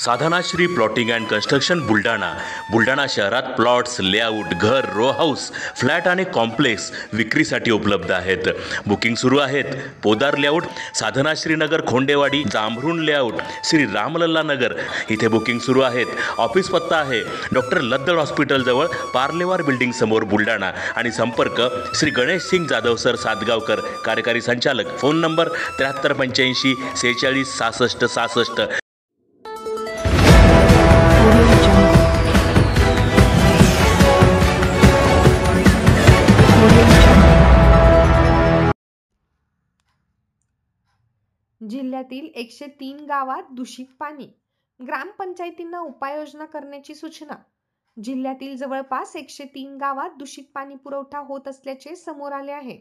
Sadhanashri plotting and construction Buldhana शहरात plots, layout, घर, row house, flat आणि कॉम्प्लेक्स विक्रीसाठी उपलब्ध आहेत. बुकिंग सुरू आहेत. पोदार लेआउट, साधनाश्री नगर, खोंडेवाडी, जांभरुण लेआउट, श्री रामलल्ला नगर इथे बुकिंग सुरू आहेत. ऑफिस पत्ता आहे डॉक्टर लद्दड हॉस्पिटल जवळ, पार्लेवार बिल्डिंग समोर, बुलढाणा. आणि संपर्क श्री गणेश सिंग जाधव सर सातगावकर, कार्यकारी संचालक. Phone number 7385 46 66 66. जिल्ह्यातील 103 गावात दूषित पाणी, ग्रामपंचायतींना उपाययोजना करण्याची सूचना. जिल्ह्यातील जवळपास 103 गावात दूषित पाणी पुरवठा होत असल्याचे समोर आले आहे.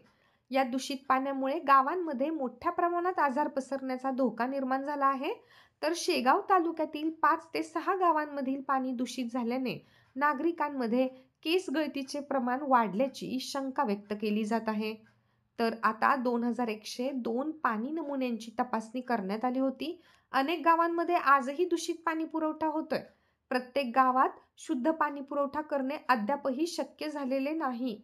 या दूषित पाण्यामुळे गावांमध्ये मोठ्या प्रमाणात आजार पसरण्याचा धोका निर्माण झाला आहे. तर शेगाव तालुक्यातील 5 ते 6 गावांमधील पाणी दूषित झाल्याने नागरिकांमध्ये केस गळतीचे प्रमाण वाढल्याची शंका व्यक्त केली जात आहे. तर आता 2102 पाणी नमुन्यांची तपासणी करण्यात आली होती. अनेक गावांमध्ये आजही दूषित पाणी पुरवठा होतोय. प्रत्येक गावात शुद्ध पाणी पुरवठा करणे अद्यापही शक्य झालेले नाही.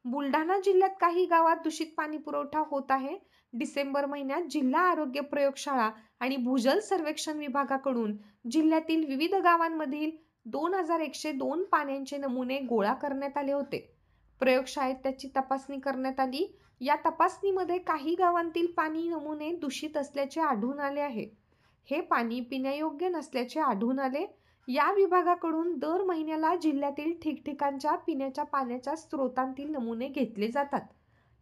बुलढाणा जिल्ह्यात काही गावात दूषित पाणी पुरवठा होत आहे. डिसेंबर महिन्यात जिल्हा आरोग्य प्रयोगशाळा आणि भूजल सर्वेक्षण विभागाकडून जिल्ह्यातील विविध गावांमधील 2102 पाण्याचे नमुने गोळा करण्यात आले होते. प्रयोगशाळेत त्याची तपासणी करण्यात आली. या तपासणीमध्ये काही गावांतील पाणी नमुने दूषित असल्याचे आढळून आले आहे. हे पाणी पिण्यायोग्य नसल्याचे आढळून आले. या विभागाकडून दर महिन्याला जिल्ह्यातील ठिकठिकाणच्या पिण्याच्या पाण्याच्या स्रोतांतील नमुने घेतले जातात.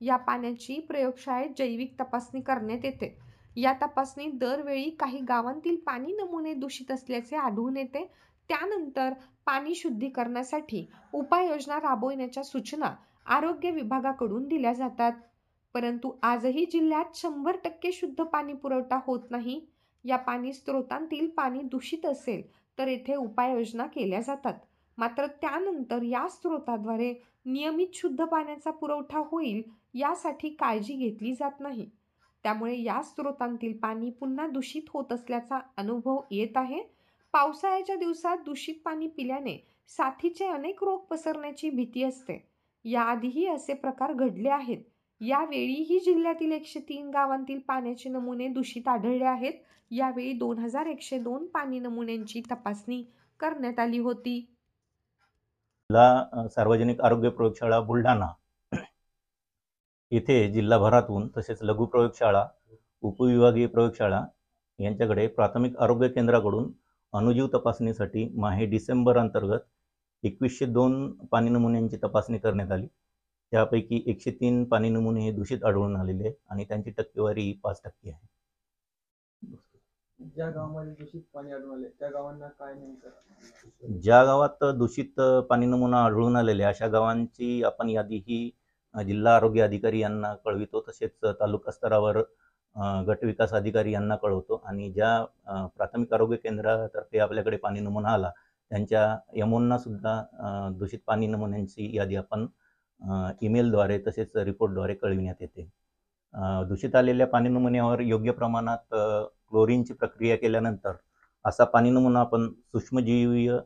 या पाण्याची प्रयोगशाळेत जैविक तपासणी करण्यात येते. या तपासणीत दरवेळी काही गावांतील पाणी नमुने दूषित असल्याचे आढळून येते. त्यानंतर पाणी शुद्धीकरणासाठी उपाययोजना राबविण्याच्या सूचना आरोग्य विभागाकडून दिल्या जातात. परंतु आजही जिल्ह्यात 100% शुद्ध पाणी पुरवठा होत नाही. या पाणी स्रोतांतील पाणी दूषित असेल तर येथे उपाययोजना केल्या जातात. मात्र त्यानंतर या स्रोताद्वारे नियमित शुद्ध पाण्याचा पुरवठा होईल यासाठी काळजी घेतली जात नाही. त्यामुळे या स्रोतांतील पाणी पुन्हा दूषित होत असल्याचा अनुभव येत आहे. पावसाळ्याच्या दिवसात दूषित पाणी पिल्याने साथीचे अनेक रोग पसरण्याची भीती असते. याआधीही असे प्रकार घडले आहेत. यावेळीही जिल्ह्यातील 103 गावांतील पाण्याचे नमुने दूषित आढळले आहेत. यावेळी 2102 पाणी नमुन्यांची तपासणी करण्यात आली होती. जिल्हा सार्वजनिक आरोग्य प्रयोगशाळा बुलढाणा येथे जिल्हाभरातून तसेच लघु प्रयोगशाळा, उपविभागीय प्रयोगशाळा यांच्याकडे प्राथमिक आरोग्य केंद्राकडून अणुजीव तपासणीसाठी माहे डिसेंबर अंतर्गत 2102 पाणी नमुन्यांची तपासणी करण्यात आली. त्यापैकी 103 पाणी नमुने हे दूषित आढळून आलेले आणि त्यांची टक्केवारी 5% आहे. ज्या गावामध्ये दूषित पाणी आढळून आले त्या गावांना काय नेमकं? ज्या गावात दूषित पाणी नमुना आढळून आलेले अशा गावांची आपण यादी ही जिल्हा आरोग्य अधिकारी यांना कळवितो. तसेच तालुका स्तरावर गट विकास अधिकारी यांना कळवतो. आणि ज्या प्राथमिक आरोग्य केंद्रातर्फे आपल्याकडे पाणी नमुना आला त्यांच्या यमोंना सुद्धा दूषित पाणी नमुन्यांची यादी आपण ईमेलद्वारे तसेच रिपोर्टद्वारे कळविण्यात येते. दूषित आलेल्या पाणी नमुन्यावर योग्य प्रमाणात क्लोरीनची प्रक्रिया केल्यानंतर असा पाणी नमुना आपण सूक्ष्मजीवीय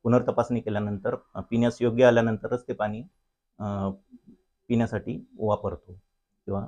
पुनर्तपासणी केल्यानंतर पिण्यास योग्य आल्यानंतरच ते पाणी पिण्यासाठी वापरतो किंवा